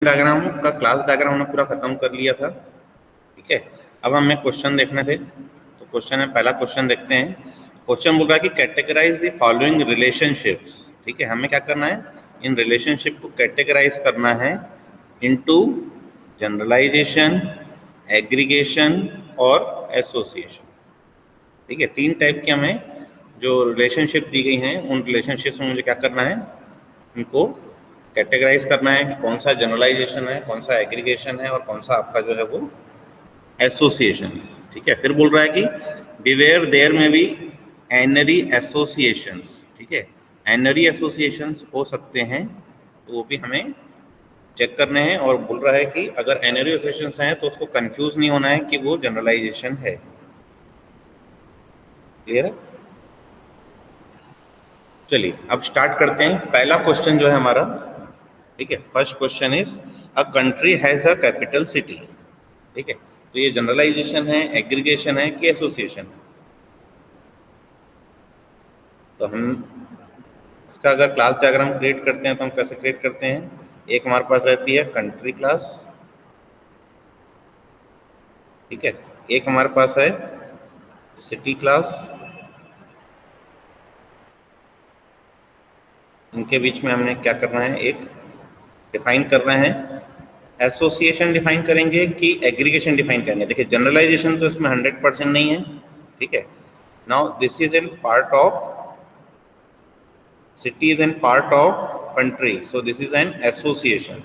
Diagram का class diagram हमने पूरा खत्म कर लिया था। ठीक है, अब हमें क्वेश्चन देखने थे, तो क्वेश्चन है, पहला क्वेश्चन देखते हैं। क्वेश्चन बोल रहा है कि कैटेगराइज द फॉलोइंग रिलेशनशिप्स। ठीक है, हमें क्या करना है, इन रिलेशनशिप को कैटेगराइज करना है इनटू जनरलाइजेशन, एग्रीगेशन और एसोसिएशन। ठीक है, तीन टाइप की हमें जो रिलेशनशिप दी गई हैं, उन रिलेशनशिप्स में मुझे क्या करना है, इनको कैटेगराइज करना है कि कौन सा जनरलाइजेशन है, कौन सा एग्रीगेशन है और कौन सा आपका जो है वो एसोसिएशन है। ठीक है, फिर बोल रहा है कि बिवेयर देयर में भी एनरी एसोसिएशंस। ठीक है, एनरी एसोसिएशंस हो सकते हैं, तो वो भी हमें चेक करने हैं। और बोल रहा है कि अगर एनरी एसोसिएशंस हैं तो उसको कंफ्यूज नहीं होना है कि वो जनरलाइजेशन है। क्लियर है? चलिए अब स्टार्ट करते हैं। पहला क्वेश्चन जो है हमारा, ठीक है, first question is a country has a capital city. ठीक है, तो ये जनरलाइजेशन है, एग्रीगेशन है कि एसोसिएशन है? तो हम इसका अगर क्लास डायग्राम क्रिएट करते हैं तो हम कैसे क्रिएट करते हैं, एक हमारे पास रहती है कंट्री क्लास। ठीक है, एक हमारे पास है सिटी क्लास। इनके बीच में हमने क्या करना है, एक डिफाइन करना है। एसोसिएशन डिफाइन करेंगे कि एग्रीगेशन डिफाइन करेंगे? देखिए, जनरलाइजेशन तो इसमें 100% नहीं है। ठीक है, now this is in part of city is an part of country, so this is an association.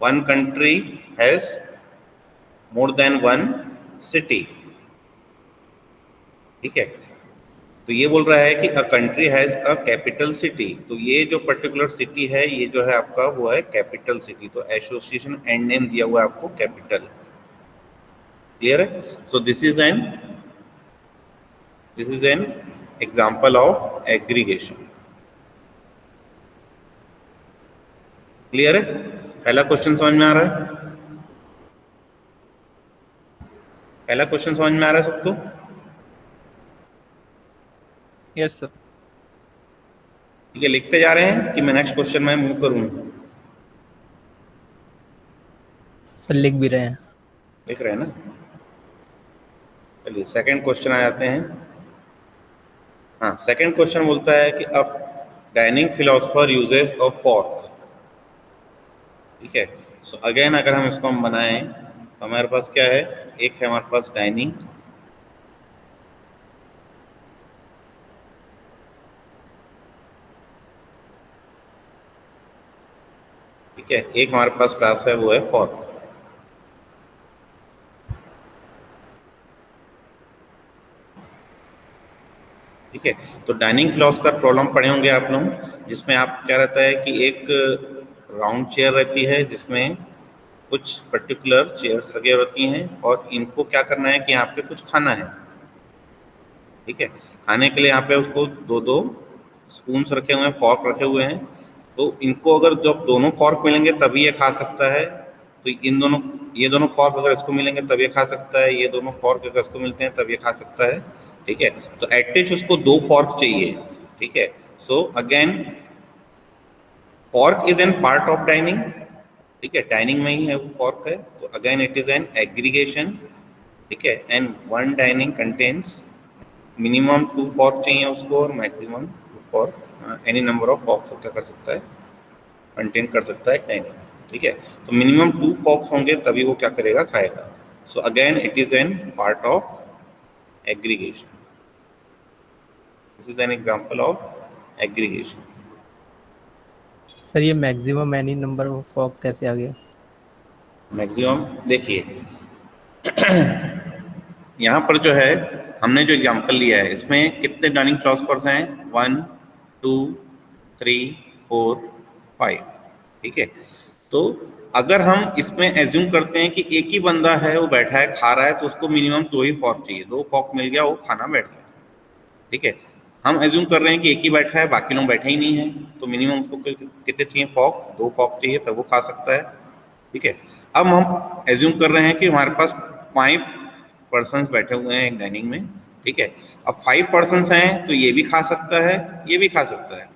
One country has more than one city. ठीक है, तो ये बोल रहा है कि a country has a capital city, तो ये जो पर्टिकुलर सिटी है ये जो है आपका वो है कैपिटल सिटी, तो एसोसिएशन एंड नेम दिया हुआ है आपको कैपिटल। क्लियर है? So this is an example of aggregation. Clear है? पहला क्वेश्चन समझ में आ रहा है? पहला क्वेश्चन समझ में आ रहा है सबको? Yes sir. ठीक है, लिखते जा रहे हैं कि मैं नेक्स्ट क्वेश्चन में मूव करूं? सर लिख भी रहे हैं। लिख रहे हैं ना? चलिए सेकंड क्वेश्चन आ जाते हैं। हाँ, सेकंड क्वेश्चन बोलता है कि अब dining philosopher uses a fork. ठीक है, सो अगेन अगर हम इसको हम बनाएं तो हमारे पास क्या है, एक है हमारे पास डाइनिंग, ठीक है, एक हमारे पास क्लास है वो है फॉर्क। ठीक है, तो डाइनिंग फिलोसफर प्रॉब्लम पढ़े होंगे आप लोग, जिसमें आप क्या रहता है कि एक राउंड चेयर रहती है जिसमें कुछ पर्टिकुलर चेयर्स लगे होती हैं और इनको क्या करना है कि यहाँ पे कुछ खाना है। ठीक है, खाने के लिए यहाँ पे उसको दो दो स्पून्स रखे हुए हैं, फॉर्क रखे हुए हैं, तो इनको अगर जब दोनों फॉर्क मिलेंगे तभी ये खा सकता है। तो इन दोनों, ये दोनों फॉर्क अगर इसको मिलेंगे तब ये खा सकता है, ये दोनों फॉर्क अगर इसको मिलते हैं तब ये खा सकता है। ठीक है, तो एटलीस्ट उसको दो फॉर्क चाहिए। ठीक है, so again fork is an part of dining. ठीक है, डाइनिंग में ही है वो फॉर्क है, तो again it is an aggregation. ठीक है, and one dining contains minimum 2 fork चाहिए उसको और maximum 2 fork, any number of forex क्या कर सकता है, कंटेन कर सकता है डाइनिंग। ठीक है, तो मिनिमम 2 फॉर्क्स होंगे तभी वो क्या करेगा, खाएगा। So again it is an part of aggregation. This is an example of aggregation. Sir ये maximum any number of fork कैसे आ गया? मैक्सिमम देखिए यहाँ पर जो है हमने जो एग्जांपल लिया है इसमें कितने डाइनिंग फिलोसफर्स हैं, 1 2 3 4 5। ठीक है, तो अगर हम इसमें एज्यूम करते हैं कि एक ही बंदा है वो बैठा है खा रहा है, तो उसको मिनिमम 2 ही फॉर्क चाहिए, 2 फॉर्क मिल गया वो खाना बैठ गया। ठीक है, हम एज्यूम कर रहे हैं कि एक ही बैठा है, बाकी लोग बैठे ही नहीं है, तो मिनिमम उसको कितने चाहिए, फॉर्क, 2 फॉर्क चाहिए तब वो खा सकता है। ठीक है, अब हम एज्यूम कर रहे हैं कि हमारे पास 5 पर्सन्स बैठे हुए हैं एक डाइनिंग में। ठीक है, अब 5 पर्सन्स हैं तो ये भी खा सकता है, ये भी खा सकता है,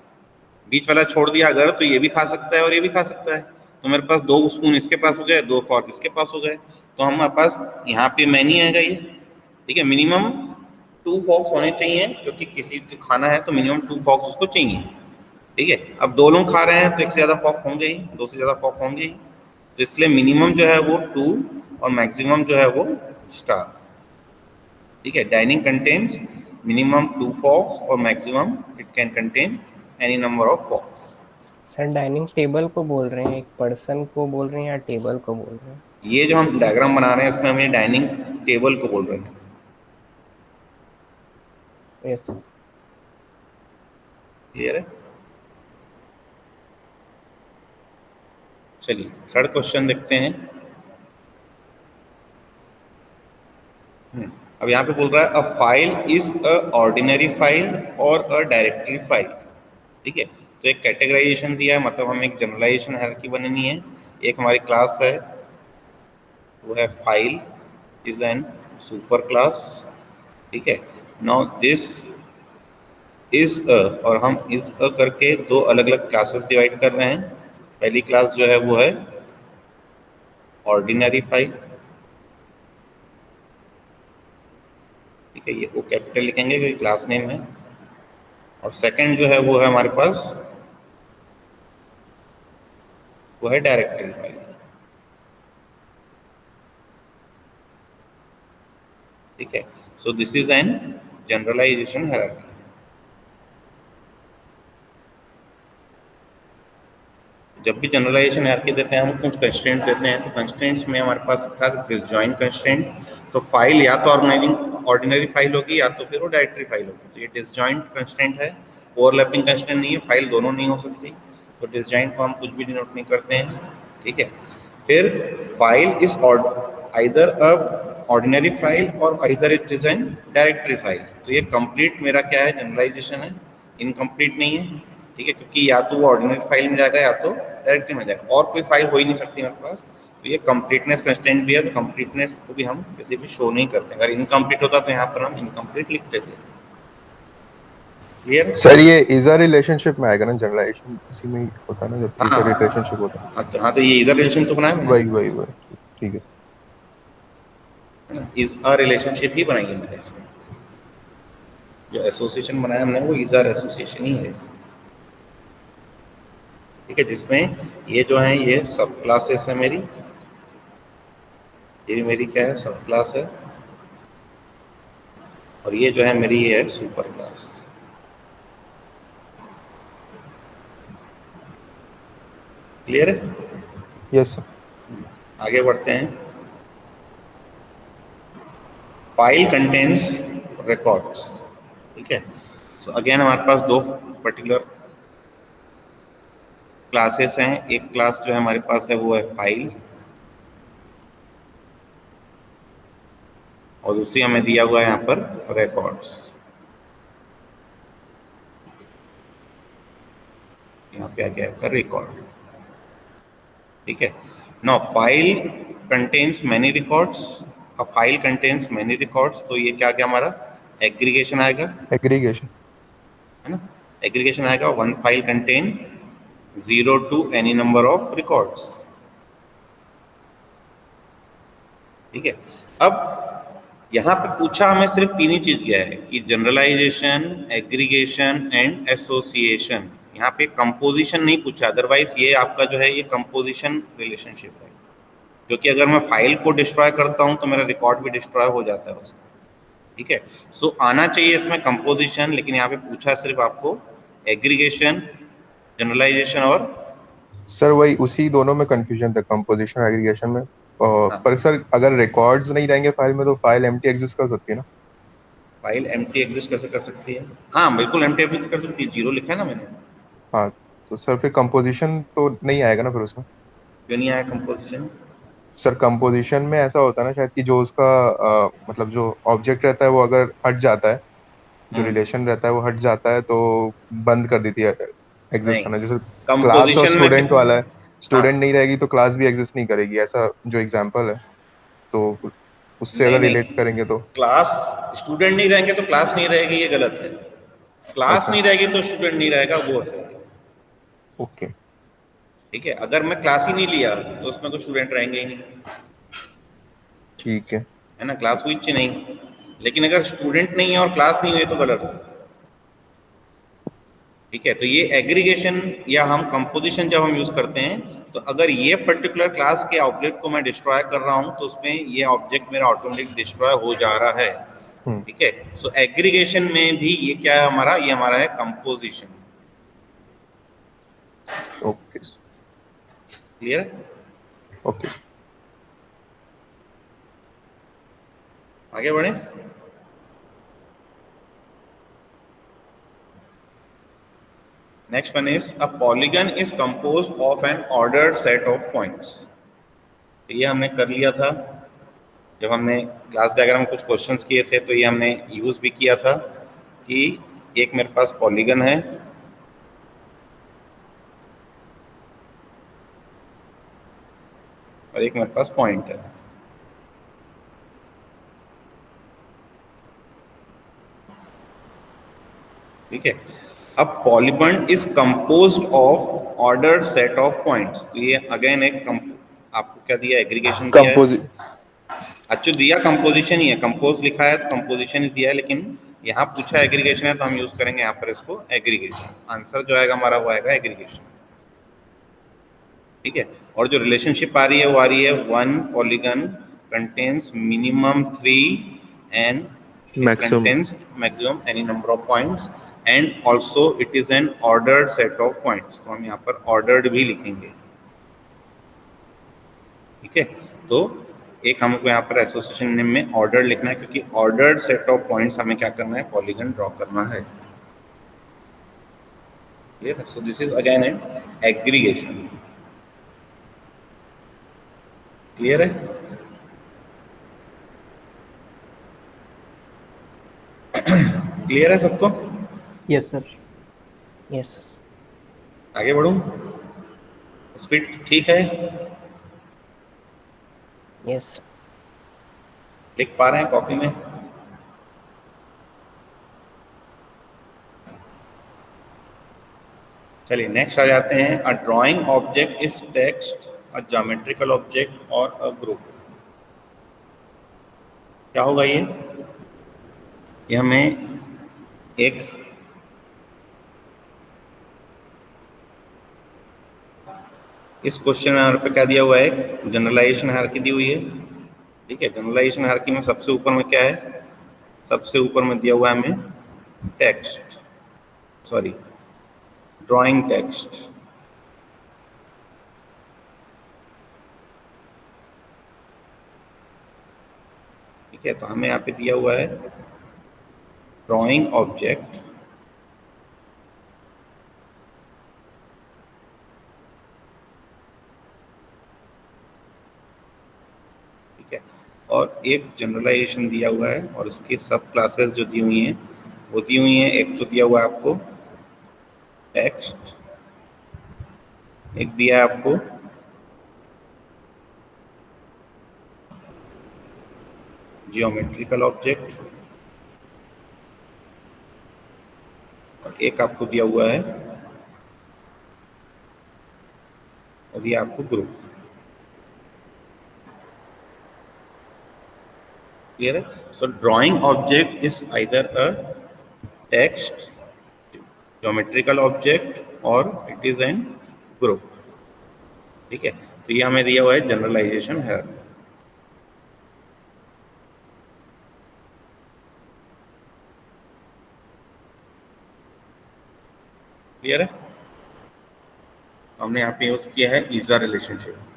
बीच वाला छोड़ दिया अगर तो ये भी खा सकता है और ये भी खा सकता है। तो मेरे पास 2 स्पून इसके पास हो गए, 2 फॉर्क इसके पास हो गए, तो हमारे पास यहाँ पे मैनी आएगा ये, ठीक है। मिनिमम 2 फॉर्क्स होने चाहिए, क्योंकि किसी को खाना है तो मिनिमम 2 फॉर्क्स उसको चाहिए, ठीक है। अब 2 लोग खा रहे हैं तो 1 से ज़्यादा फॉर्क होंगे ही, 2 से ज़्यादा फॉर्क होंगे ही, तो इसलिए मिनिमम जो है वो 2 और मैक्सिमम जो है वो स्टार, ठीक है। डाइनिंग कंटेन्स मिनिमम 2 फॉर्क्स और maximum it can contain any number of forex. Sir dining table को बोल रहे हैं, एक पर्सन को बोल रहे हैं या टेबल को बोल रहे हैं? ये जो हम डायग्राम बना रहे हैं इसमें हम ये डाइनिंग टेबल को बोल रहे हैं। यस। क्लियर है? चलिए थर्ड क्वेश्चन देखते हैं। अब यहाँ पे बोल रहा है a file is a ordinary file और अ डायरेक्टरी फाइल, ठीक है। तो एक कैटेगराइजेशन दिया है, मतलब हमें एक जनरलाइजेशन हायरार्की बननी है। एक हमारी क्लास है वो है file is an super class, ठीक है। नाउ दिस इज अ, और हम इज अ करके 2 अलग अलग क्लासेस डिवाइड कर रहे हैं। पहली क्लास जो है वो है ऑर्डिनरी फाइल, ठीक है, ये ओ कैपिटल लिखेंगे क्योंकि क्लास नेम है। और सेकंड जो है वो है हमारे पास वो है डायरेक्टरी फाइल, ठीक है। So this is an generalization hierarchy. जब भी जनरलाइजेशन हायरार्की देते हैं हम कुछ कंस्ट्रेंट्स देते हैं, तो कंस्ट्रेंट्स में हमारे पास था डिसजॉइंट कंस्ट्रेंट, तो फाइल या तो ऑर्डिनरी फाइल होगी या तो फिर वो डायरेक्टरी फाइल होगी। तो ये डिसजॉइंट कंस्ट्रेंट है, ओवरलैपिंग कंस्ट्रेंट नहीं है, फाइल दोनों नहीं हो सकती, तो डिसजॉइंट को हम कुछ भी डिनोट नहीं करते हैं, ठीक है। फिर file is either a ordinary file और either it is an directory file. तो ये कंप्लीट मेरा क्या है, जनरलाइजेशन है, इनकम्प्लीट नहीं है, ठीक है, क्योंकि या तो वो ऑर्डिनरी फाइल में जाएगा या तो डायरेक्टरी में जाएगा, और कोई फाइल हो ही नहीं सकती मेरे पास। तो ये कंप्लीटनेस कंस्ट्रेंट भी है, तो कंप्लीटनेस को भी हम किसी भी शो नहीं करते। अगर इनकम्प्लीट होता तो यहाँ पर हम इनकम्प्लीट लिखते थे। क्लियर सर ये इज अ रिलेशनशिप में आएगा ना, जनरलाइजेशन उसी में ही होता है ना जब इज हाँ अ रिलेशनशिप होता है। हाँ, तो ये इज अ रिलेशन तो बनाया मैंने, वही ठीक है। इज अ रिलेशनशिप ही बनाई है मैंने इसमें। जो एसोसिएशन बनाया हमने वो इज अ एसोसिएशन ही है, ठीक है। जिसमें ये जो है ये सब क्लासेस है मेरी, ये मेरी क्या है, सब क्लास है, और ये जो है मेरी ये है सुपर क्लास। क्लियर है? Yes sir. आगे बढ़ते हैं। फाइल कंटेन्स रिकॉर्ड्स, ठीक है। सो अगेन हमारे पास 2 पर्टिकुलर क्लासेस हैं। एक क्लास जो है हमारे पास है वो है फाइल, और दूसरी हमें दिया हुआ है यहाँ पर रिकॉर्ड्स। यहाँ पे आ गया आपका रिकॉर्ड, ठीक है। Now file contains many records, a file contains many records, तो ये क्या क्या हमारा एग्रीगेशन आएगा, एग्रीगेशन है ना। एग्रीगेशन आएगा, one file contain 0 to any number of records, ठीक है। अब यहाँ पे पूछा हमें सिर्फ 3 ही चीज गया है कि जनरलाइजेशन, एग्रीगेशन एंड एसोसिएशन। यहाँ पे कंपोजिशन नहीं पूछा, अदरवाइज ये आपका जो है ये कंपोजिशन रिलेशनशिप है, क्योंकि अगर मैं फाइल को डिस्ट्रॉय करता हूँ तो मेरा रिकॉर्ड भी डिस्ट्रॉय हो जाता है उसका, ठीक है। सो आना चाहिए इसमें कंपोजिशन, लेकिन यहाँ पे पूछा सिर्फ आपको एग्रीगेशन, जनरलाइजेशन और सर वही उसी दोनों में कंफ्यूजन था, कंपोजिशन एग्रीगेशन में। हाँ। पर सर अगर रिकॉर्ड्स नहीं रहेंगे फाइल में तो फाइल एम्प्टी एग्जिस्ट कर सकती है ना? फाइल एम्प्टी एग्जिस्ट कैसे कर सकती है? हाँ बिल्कुल एम्प्टी एग्जिस्ट कर सकती है, 0 लिखा है ना मैंने। हाँ तो सर फिर कंपोजिशन तो नहीं आएगा ना फिर उसमें? क्यों नहीं आया कंपोजिशन? सर कंपोजिशन में ऐसा होता है ना शायद कि जो उसका मतलब जो ऑब्जेक्ट रहता है वो अगर हट जाता है, जो रिलेशन रहता है वो हट जाता है तो बंद कर देती है एग्जिस्ट नहीं, करना। जैसे क्लास और कंपोजिशन में स्टूडेंट वाला है, हाँ स्टूडेंट नहीं रहेगी तो क्लास भी एग्जिस्ट नहीं करेगी, ऐसा जो एग्जांपल है, तो उससे नहीं अगर नहीं, रिलेट करेंगे तो। क्लास स्टूडेंट नहीं रहेंगे तो क्लास नहीं रहेगी, ये गलत है। क्लास अच्छा नहीं रहेगी तो स्टूडेंट नहीं रहेगा, वो है। ओके। ठीक है, अगर मैं क्लास ही नहीं लिया तो उसमें कोई स्टूडेंट रहेंगे ही नहीं, ठीक है। है ना, क्लास हुई कि नहीं। लेकिन अगर स्टूडेंट नहीं है और क्लास नहीं हुई तो गलत है। ठीक है, तो ये एग्रीगेशन या हम कंपोजिशन जब हम यूज करते हैं, तो अगर ये पर्टिकुलर क्लास के ऑब्जेक्ट को मैं डिस्ट्रॉय कर रहा हूं तो उसमें ये ऑब्जेक्ट मेरा ऑटोमेटिक डिस्ट्रॉय हो जा रहा है। हम्म, ठीक है, सो एग्रीगेशन में भी ये क्या है हमारा, ये हमारा है कंपोजिशन। ओके क्लियर है? ओके। आगे बढ़े। Next one is a polygon is composed of N ordered set of points. ये हमने कर लिया था जब हमने क्लास डायग्राम में कुछ क्वेश्चंस किए थे, तो ये हमने यूज भी किया था कि एक मेरे पास पॉलीगन है और एक मेरे पास पॉइंट है। ठीक है, अब polygon is composed of ordered set of points. तो ये अगेन एक आपको क्या दिया, एग्रीगेशन दिया है। अच्छा, दिया कंपोजिशन ही है, कंपोज लिखा है तो कंपोजिशन ही दिया है, लेकिन यहाँ पूछा एग्रीगेशन है तो हम यूज करेंगे यहाँ पर इसको एग्रीगेशन। आंसर जो आएगा हमारा वो आएगा एग्रीगेशन। ठीक है, और जो रिलेशनशिप आ रही है वो आ रही है one polygon contains minimum 3 and it Maximum. contains maximum any number of points and also it is an ordered set of points। तो हम यहाँ पर ordered भी लिखेंगे। ठीक है, तो एक हमको यहाँ पर एसोसिएशन नेम में ऑर्डर लिखना है, क्योंकि ऑर्डर्ड सेट ऑफ पॉइंट्स हमें क्या करना है, पॉलीगन ड्रॉ करना है। क्लियर है? So this is again an aggregation. Clear है? क्लियर है सबको? Yes sir. यस। आगे बढ़ूं? स्पीड ठीक है? यस। लिख पा रहे हैं कॉपी में? चलिए नेक्स्ट आ जाते हैं। A drawing object is text, a geometrical object और अ ग्रुप। क्या होगा ये हमें एक इस क्वेश्चन में हमारे पे क्या दिया हुआ है, जनरलाइजेशन हायरार्की दी हुई है। ठीक है, जनरलाइजेशन हायरार्की में सबसे ऊपर में क्या है, सबसे ऊपर में दिया हुआ है हमें टेक्स्ट, सॉरी ड्राइंग टेक्स्ट। ठीक है, तो हमें यहाँ पे दिया हुआ है ड्राइंग ऑब्जेक्ट और एक जनरलाइजेशन दिया हुआ है और उसकी सब क्लासेस जो दी हुई हैं वो दी हुई हैं। एक तो दिया हुआ है आपको टेक्स्ट, एक दिया है आपको जियोमेट्रिकल ऑब्जेक्ट और एक आपको दिया हुआ है और ये आपको ग्रुप। Clear है? So drawing object is either a text, geometrical object or it is an group। ठीक है, तो ये हमें दिया हुआ है जनरलाइजेशन है। क्लियर है? हमने यहाँ पे यूज किया है ईजा रिलेशनशिप।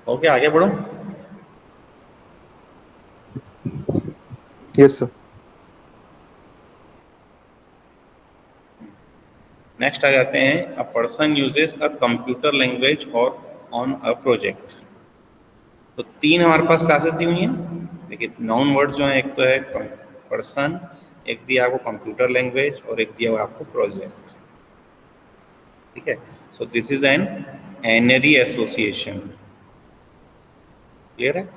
ओके, आगे बढ़ो। Yes sir. नेक्स्ट आ जाते हैं, a person uses a computer language और ऑन अ प्रोजेक्ट। तो तीन हमारे पास क्लासेस दी हुई हैं। देखिए नाउन वर्ड जो है, एक तो है पर्सन, एक दिया आपको कंप्यूटर लैंग्वेज और एक दिया हुआ आपको प्रोजेक्ट। ठीक है, so this is an n-ary association. Clear है?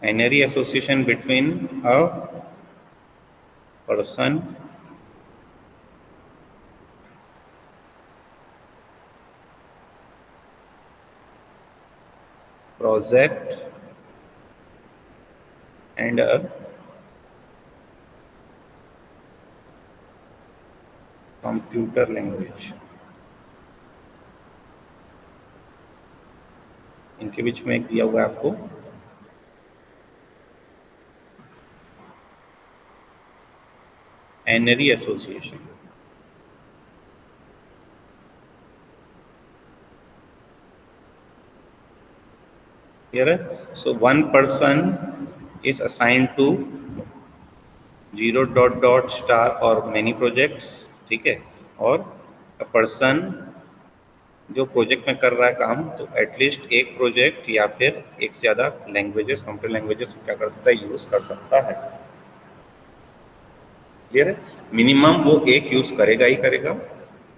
N-ary association between a person project and a computer language. इनके बीच में एक दिया हुआ है आपको n-ary association. Here, so one person is assigned to 0 ... और many projects. ठीक है. और a person जो प्रोजेक्ट में कर रहा है काम, तो एटलीस्ट एक प्रोजेक्ट या फिर एक से ज़्यादा लैंग्वेजेस, कंप्यूटर लैंग्वेजेस क्या कर सकता है, यूज़ कर सकता है. क्लियर है. मिनिमम वो एक यूज़ करेगा ही करेगा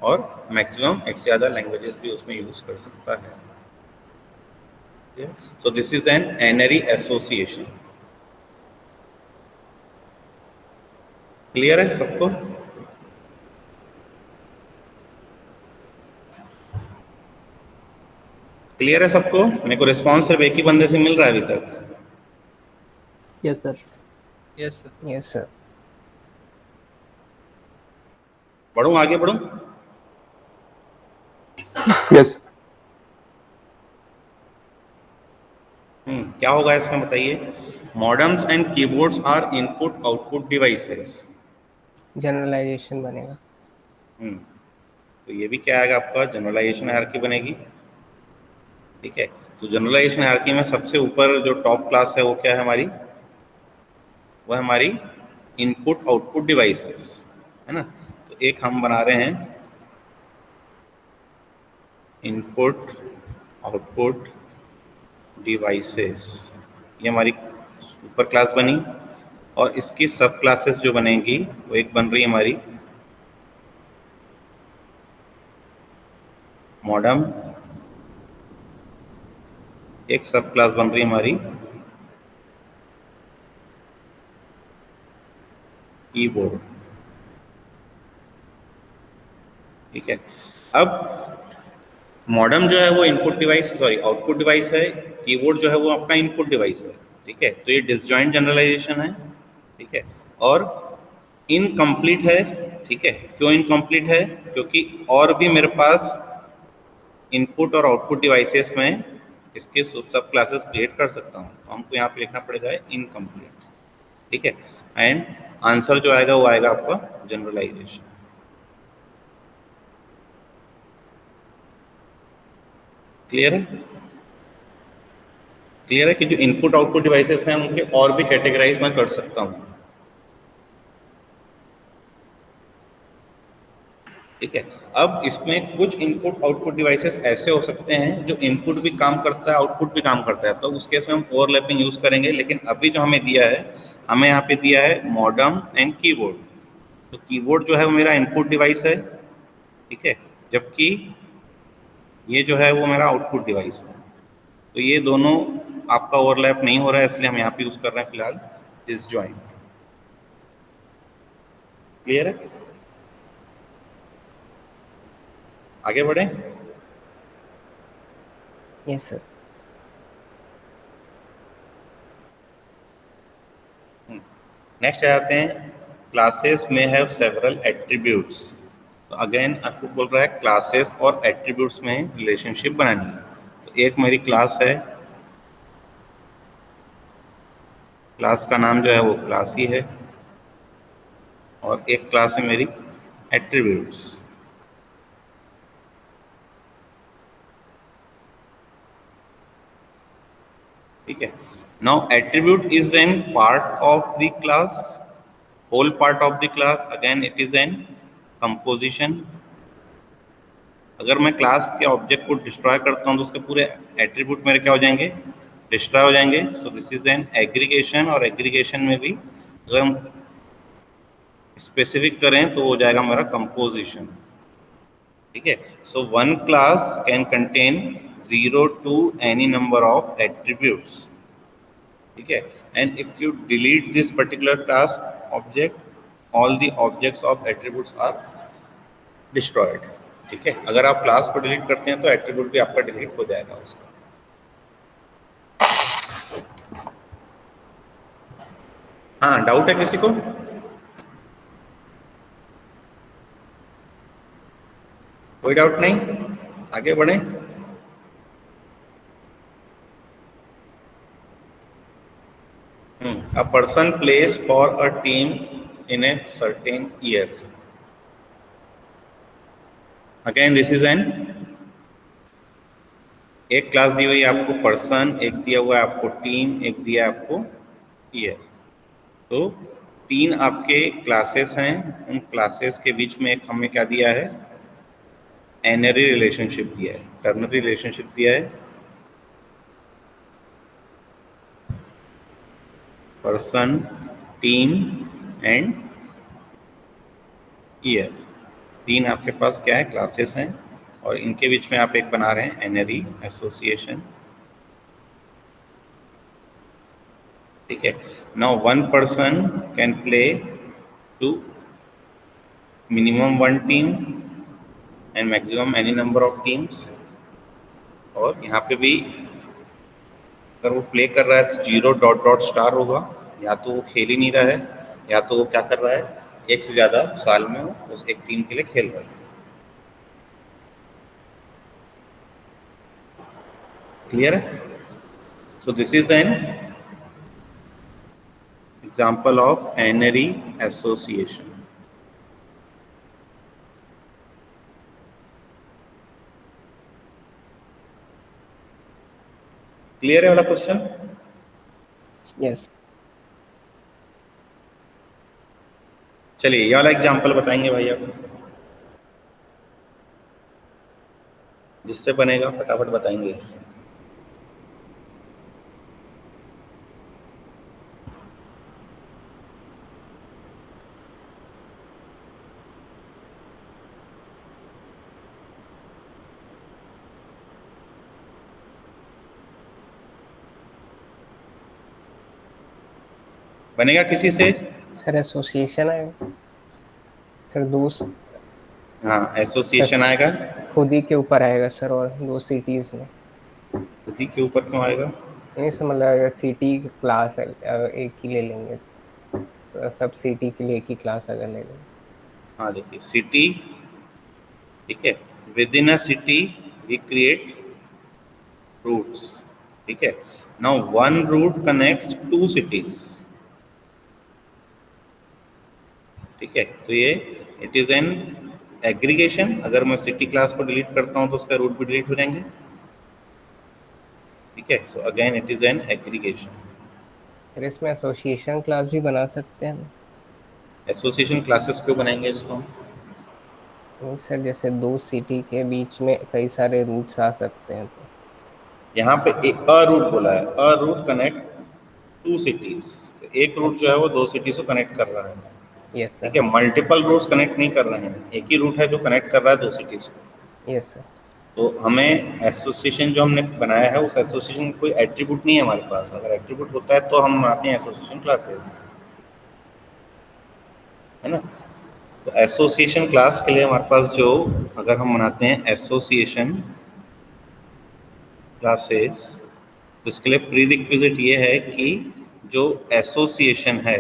और मैक्सिमम एक से ज़्यादा लैंग्वेजेस भी उसमें यूज़ कर सकता है. So this is an N-ary association. Clear है सबको? क्लियर है सबको? मेरे को रिस्पॉन्स सिर्फ एक ही बंदे से मिल रहा है अभी तक. Yes sir. Yes sir. बढ़ूं, आगे बढ़ूं? यस. क्या होगा इसमें बताइए. Modems and keyboards are input output devices. Generalization बनेगा. तो ये भी क्या आएगा आपका, जनरलाइजेशन हायरार्की बनेगी. ठीक है. तो जनरलाइजेशन हायरार्की में सबसे ऊपर जो टॉप क्लास है वो क्या है हमारी, वो है हमारी इनपुट आउटपुट डिवाइसेस, है ना. तो एक हम बना रहे हैं इनपुट आउटपुट डिवाइसेस. ये हमारी सुपर क्लास बनी और इसकी सब क्लासेस जो बनेंगी वो एक बन रही है हमारी मॉडेम, एक सब क्लास बन रही है हमारी कीबोर्ड. ठीक है. अब मॉडेम जो है वो input device, sorry output device है. कीबोर्ड जो है वो आपका इनपुट डिवाइस है. ठीक है. तो ये डिसजॉइंट जनरलाइजेशन है. ठीक है. और इनकम्प्लीट है. ठीक है. क्यों इनकम्प्लीट है? क्योंकि और भी मेरे पास इनपुट और आउटपुट डिवाइसेस में इसके सब क्लासेस क्रिएट कर सकता हूँ. तो हमको यहाँ पे लिखना पड़ेगा इनकम्प्लीट. ठीक है. एंड आंसर जो आएगा वो आएगा आपका जनरलाइजेशन. क्लियर है? क्लियर है कि जो इनपुट आउटपुट डिवाइसेस हैं उनके और भी कैटेगराइज मैं कर सकता हूँ. ठीक है. अब इसमें कुछ इनपुट आउटपुट डिवाइसेस ऐसे हो सकते हैं जो इनपुट भी काम करता है आउटपुट भी काम करता है, तो उस केस में हम ओवरलैपिंग यूज करेंगे. लेकिन अभी जो हमें दिया है, हमें यहाँ पे दिया है मॉडेम एंड कीबोर्ड. तो कीबोर्ड जो है वो मेरा इनपुट डिवाइस है. ठीक है. जबकि ये जो है वो मेरा आउटपुट डिवाइस है. तो ये दोनों आपका ओवरलैप नहीं हो रहा है, इसलिए हम यहाँ पे यूज कर रहे हैं फिलहाल डिसजॉइंट. क्लियर है? आगे बढ़े. Yes sir. नेक्स्ट आते हैं क्लासेस में हैव सेवरल एट्रीब्यूट्स. तो अगेन आपको बोल रहा है क्लासेस और एट्रीब्यूट्स में रिलेशनशिप बनानी है. तो एक मेरी क्लास है, क्लास का नाम जो है वो क्लास ही है, और एक क्लास है मेरी एट्रीब्यूट्स. ठीक है. Now attribute is an part of the class, whole part of the class. Again it is an composition. अगर मैं क्लास के ऑब्जेक्ट को डिस्ट्रॉय करता हूँ तो उसके पूरे एट्रीब्यूट मेरे क्या हो जाएंगे, डिस्ट्रॉय हो जाएंगे. सो दिस इज एन एग्रीगेशन. और एग्रीगेशन में भी अगर हम स्पेसिफिक करें तो हो जाएगा मेरा कंपोजिशन. ठीक है. So one class can contain 0 to any number of attributes. ठीक है. And if you delete this particular class object, all the objects of attributes are destroyed. ठीक है. अगर आप क्लास को डिलीट करते हैं तो एट्रीब्यूट भी आपका डिलीट हो जाएगा उसका. हाँ, डाउट है किसी को? कोई डाउट नहीं, आगे बढ़े। A person plays for a team in a certain year. Again, this is an एक क्लास दी हुई है आपको पर्सन, एक दिया हुआ है आपको टीम, एक दिया है आपको ईयर। तो 3 आपके क्लासेस हैं, उन क्लासेस के बीच में एक हमें क्या दिया है, एनरी रिलेशनशिप दिया है, टर्नरी रिलेशनशिप दिया है, पर्सन, टीम एंड ईयर। 3 आपके पास क्या है, क्लासेस हैं, और इनके बीच में आप एक बना रहे हैं एनरी एसोसिएशन। ठीक है। Now one person can play to minimum 1 team and maximum any number of teams. और यहाँ पे भी अगर वो प्ले कर रहा है तो 0 ... होगा, या तो वो खेल ही नहीं रहा है, या तो वो क्या कर रहा है, एक से ज़्यादा साल में वो उस एक टीम के लिए खेल रहा है। क्लियर है? So this is an example of n-ary association. Clear है वाला क्वेश्चन? यस। चलिए ये वाला एग्जाम्पल बताएंगे भाई आप, जिससे बनेगा फटाफट बताएंगे। बनेगा किसी से? सर एसोसिएशन आएगा सर, दोस्त हाँ, एसोसिएशन आएगा। खुद ही के ऊपर आएगा सर, और 2 सिटीज में। खुद ही के ऊपर क्यों आएगा? नहीं सर, मतलब अगर सिटी क्लास एक ही ले लेंगे, सब सिटी के लिए एक ही क्लास अगर ले लेंगे। हाँ देखिए, सिटी, ठीक है, within a city we create routes. ठीक है। Now 1 route connects 2 cities. ठीक है, तो ये इट इज एन एग्रीगेशन। अगर मैं सिटी क्लास को डिलीट करता हूं तो उसका रूट भी डिलीट हो जाएंगे। ठीक है, so again it is an aggregation. फिर इसमें एसोसिएशन क्लास भी बना सकते हैं। एसोसिएशन क्लासेस क्यों बनाएंगे इसको हम? नहीं सर, जैसे 2 सिटी के बीच में कई सारे रूट्स आ सकते हैं, तो यहाँ पे एक अ रूट बोला है, अ रूट कनेक्ट 2 सिटीज। तो एक रूट जो है वो 2 सिटीज को कनेक्ट कर रहा है। यस ठीक सर। है, मल्टीपल रूट्स कनेक्ट नहीं कर रहे हैं, एक ही रूट है जो कनेक्ट कर रहा है 2 सिटीज को। Yes sir. तो हमें एसोसिएशन जो हमने बनाया है उस एसोसिएशन कोई एट्रीब्यूट नहीं है हमारे पास। अगर एट्रीब्यूट होता है तो हम बनाते हैं एसोसिएशन क्लासेस, है ना। तो एसोसिएशन क्लास के लिए हमारे पास जो, अगर हम बनाते हैं एसोसिएशन क्लासेस, तो इसके लिए प्री रिक्विजिट ये है कि जो एसोसिएशन है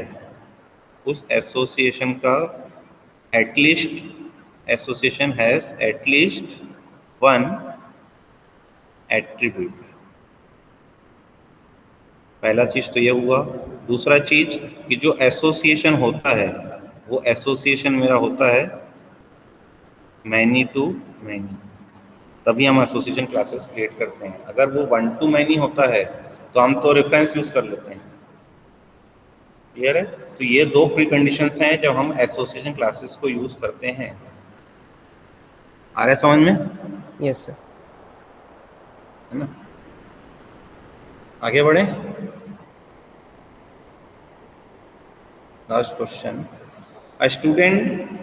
उस एसोसिएशन का at least association has at least 1 attribute. पहला चीज तो ये हुआ। दूसरा चीज कि जो एसोसिएशन होता है वो एसोसिएशन मेरा होता है मैनी टू मैनी, तभी हम एसोसिएशन क्लासेस क्रिएट करते हैं। अगर वो 1 to many होता है तो हम तो रेफरेंस यूज कर लेते हैं। क्लियर है? तो ये 2 प्री कंडीशंस हैं जब हम एसोसिएशन क्लासेस को यूज करते हैं। आ रहा है समझ में? Yes sir. है ना। आगे बढ़े। Last question, a student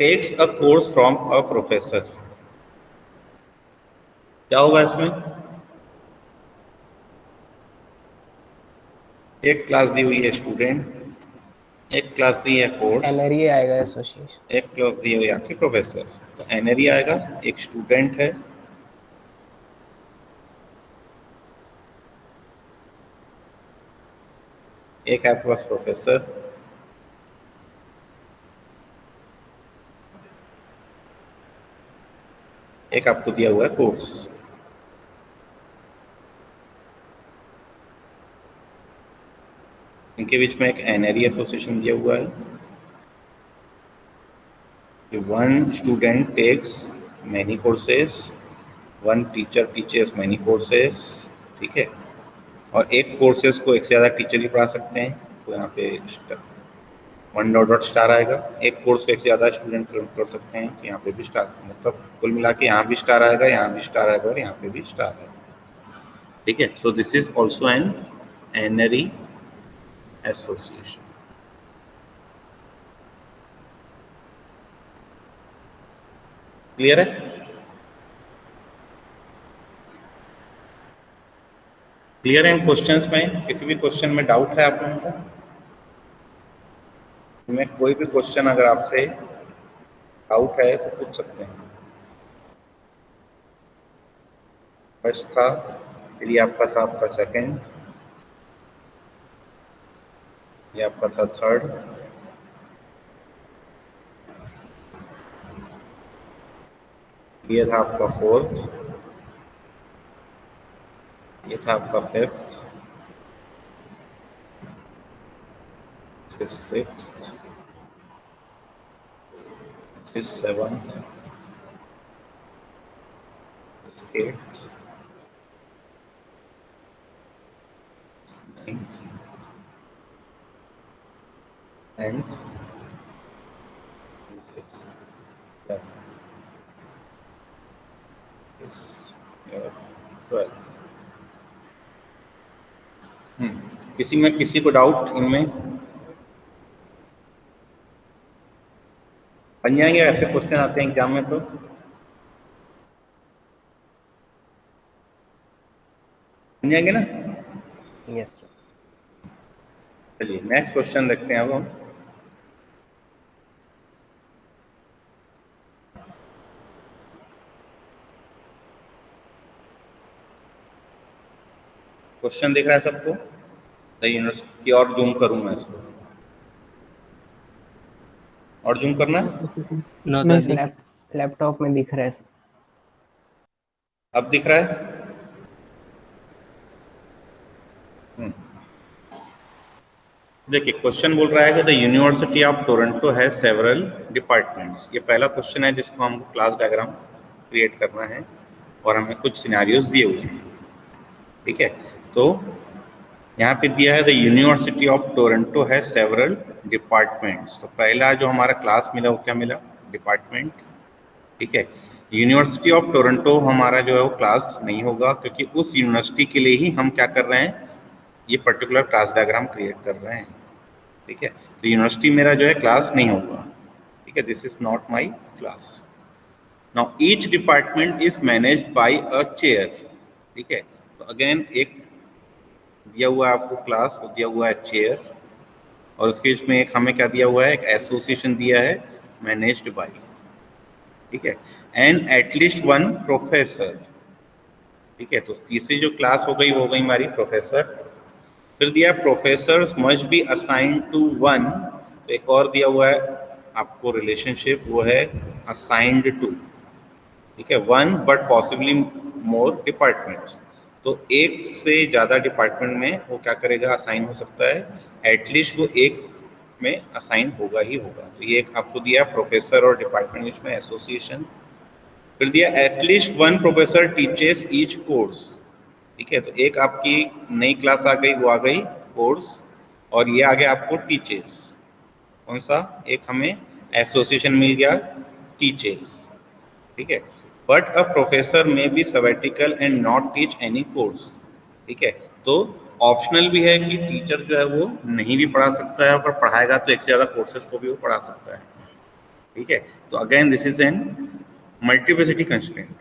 takes a course from a professor. क्या होगा इसमें? एक क्लास दी हुई है स्टूडेंट, एक क्लास दी है कोर्स, एनआरई आएगा एसोसिएशन। एक क्लास दी हुई है आपकी प्रोफेसर। तो एनरी आएगा, एक स्टूडेंट है, एक है आपके पास प्रोफेसर, एक आपको दिया हुआ है कोर्स। इनके बीच में एक एनआरई एसोसिएशन दिया हुआ है। One student takes many courses, one teacher teaches many courses, ठीक है। और एक कोर्सेज को एक से ज़्यादा टीचर ही पढ़ा सकते हैं, तो यहाँ पे वन डॉट डॉट स्टार आएगा। एक कोर्स को एक से ज़्यादा स्टूडेंट कर सकते हैं, तो यहाँ पे भी स्टार, मतलब कुल मिला के यहाँ भी स्टार आएगा, यहाँ भी स्टार आएगा और यहाँ पे भी स्टार आएगा, ठीक है। So this is also an n-ary association. Clear है? क्लियर है इन क्वेश्चंस में? किसी भी क्वेश्चन में डाउट है आप लोगों का? में कोई भी क्वेश्चन अगर आपसे डाउट है तो पूछ सकते हैं। फर्स्ट था, फिर ये आपका था आपका सेकंड, ये आपका था थर्ड, ये था आपका फोर्थ, ये था आपका फिफ्थ, फिर सिक्स्थ, फिर सेवंथ, एट्थ, नाइन्थ, टेंथ, किसी में किसी को डाउट इनमें? बन जाएंगे, ऐसे क्वेश्चन आते हैं एग्जाम में, तो बन जाएंगे ना? Yes sir. चलिए नेक्स्ट क्वेश्चन देखते हैं अब हम। क्वेश्चन दिख रहा है सबको? यूनिवर्सिटी और जूम करूं मैं इसको, और जूम करना? लैपटॉप में दिख रहा है सर। अब दिख रहा है? देखिए क्वेश्चन बोल रहा है कि the university of Toronto has several departments. ये पहला क्वेश्चन है जिसको हमको क्लास डायग्राम क्रिएट करना है और हमें कुछ सिनेरियोज दिए हुए हैं, ठीक है। तो यहाँ पे दिया है the university of Toronto has several departments. तो पहला जो हमारा क्लास मिला वो क्या मिला? डिपार्टमेंट, ठीक है। यूनिवर्सिटी ऑफ टोरंटो हमारा जो है वो क्लास नहीं होगा, क्योंकि उस यूनिवर्सिटी के लिए ही हम क्या कर रहे हैं, ये पर्टिकुलर क्लास डायग्राम क्रिएट कर रहे हैं, ठीक है। तो यूनिवर्सिटी मेरा जो है क्लास नहीं होगा, ठीक है। This is not my class. Now each department is managed by a chair, ठीक है। तो अगेन एक दिया हुआ है आपको क्लास, वो दिया हुआ है चेयर, और उसके बीच में एक हमें क्या दिया हुआ है, एक एसोसिएशन दिया है मैनेज्ड बाय, ठीक है, एंड एटलीस्ट वन प्रोफेसर, ठीक है। तो तीसरी जो क्लास हो गई वो हो गई हमारी प्रोफेसर। फिर दिया professors must be assigned to one, तो एक और दिया हुआ है आपको रिलेशनशिप, वो है असाइंड टू, ठीक है, one but possibly more departments. तो एक से ज़्यादा डिपार्टमेंट में वो क्या करेगा, असाइन हो सकता है, एटलीस्ट वो एक में असाइन होगा ही होगा। तो ये एक आपको दिया प्रोफेसर और डिपार्टमेंट बीच में एसोसिएशन। फिर दिया at least one professor teaches each course, ठीक है। तो एक आपकी नई क्लास आ गई, वो आ गई कोर्स, और ये आ गया आपको टीचेस। कौन सा? एक हमें एसोसिएशन मिल गया टीचेस, ठीक है। But a professor may be sabbatical and not teach any course, ठीक है। तो ऑप्शनल भी है कि टीचर जो है वो नहीं भी पढ़ा सकता है, और पढ़ाएगा तो एक से ज़्यादा कोर्सेज को भी वो पढ़ा सकता है, ठीक है। तो again this is an multiplicity constraint.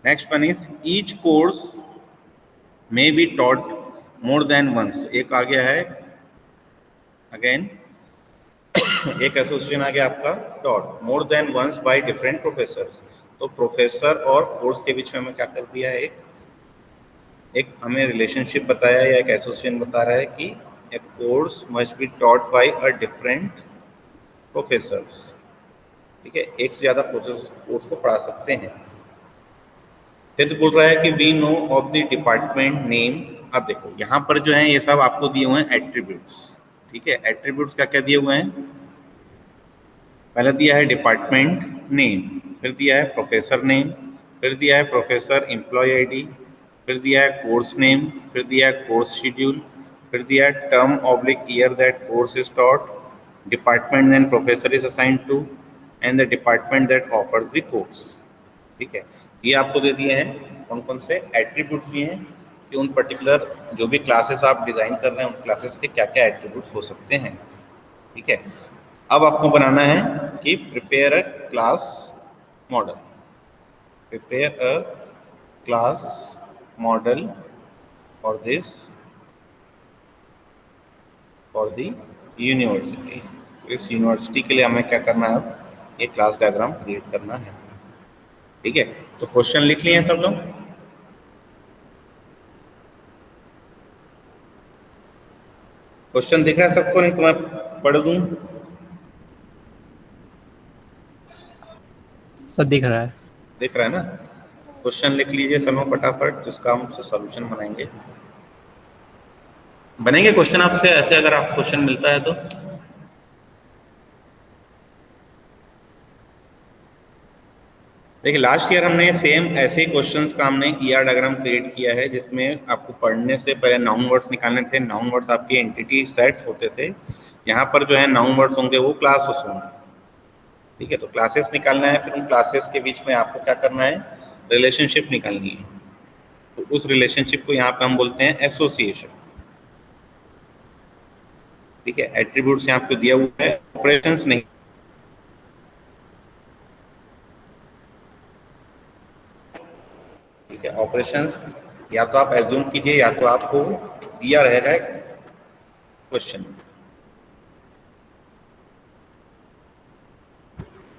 Next one is each course may be taught more than once. एक आ गया है अगेन एक एसोसिएशन आ गया आपका taught more than once by different professors. तो प्रोफेसर और कोर्स के बीच में हमें क्या कर दिया है, एक हमें रिलेशनशिप बताया या एक एसोसिएशन बता रहा है कि a course must be taught by a different professors. ठीक है, एक से ज़्यादा कोर्स को पढ़ा सकते हैं। फिर बोल रहा है कि we know of the department name. अब देखो यहाँ पर जो है ये सब आपको दिए हुए हैं एट्रीब्यूट्स। ठीक है, एट्रीब्यूट्स क्या क्या दिए हुए हैं? पहले दिया है डिपार्टमेंट नेम, फिर दिया है प्रोफेसर नेम, फिर दिया है प्रोफेसर एम्प्लॉय आईडी, फिर दिया है कोर्स नेम, फिर दिया है कोर्स शेड्यूल, फिर दिया है term oblique year that course is taught, department and professor is assigned to, and the department that offers the course. ठीक है, ये आपको दे दिए हैं कौन कौन से एट्रीब्यूट्स दिए हैं कि उन पर्टिकुलर जो भी क्लासेस आप डिज़ाइन कर रहे हैं उन क्लासेस के क्या क्या एट्रीब्यूट्स हो सकते हैं। ठीक है, अब आपको बनाना है कि prepare a class model, prepare a class model for this, for the university. इस यूनिवर्सिटी के लिए हमें क्या करना है? अब ये क्लास डायग्राम क्रिएट करना है। ठीक है, तो क्वेश्चन लिख लिए हैं सब लोग? क्वेश्चन दिख रहा है सबको? नहीं तो मैं पढ़ दूं? सब दिख रहा है। दिख रहा है ना? क्वेश्चन लिख लीजिए सब लोग फटाफट, जिसका हम सॉल्यूशन बनाएंगे। बनेंगे क्वेश्चन आपसे ऐसे अगर आप क्वेश्चन मिलता है तो? देखिए लास्ट ईयर हमने सेम ऐसे ही क्वेश्चंस का हमने ईआर डायग्राम क्रिएट किया है, जिसमें आपको पढ़ने से पहले नाउन वर्ड्स निकालने थे। नाउन वर्ड्स आपके एंटिटी सेट्स होते थे, यहाँ पर जो है नाउन वर्ड्स होंगे वो क्लासेस होंगे। ठीक है, तो क्लासेस निकालना है, फिर उन क्लासेस के बीच में आपको क्या करना है? रिलेशनशिप निकालनी है। तो उस रिलेशनशिप को यहाँ पे हम बोलते हैं एसोसिएशन। ठीक है, एट्रीब्यूट्स यहाँ आपको दिया हुआ है, ऑपरेशंस नहीं। ठीक है, ऑपरेशंस या तो आप एज्यूम कीजिए या तो आपको दिया रहेगा क्वेश्चन।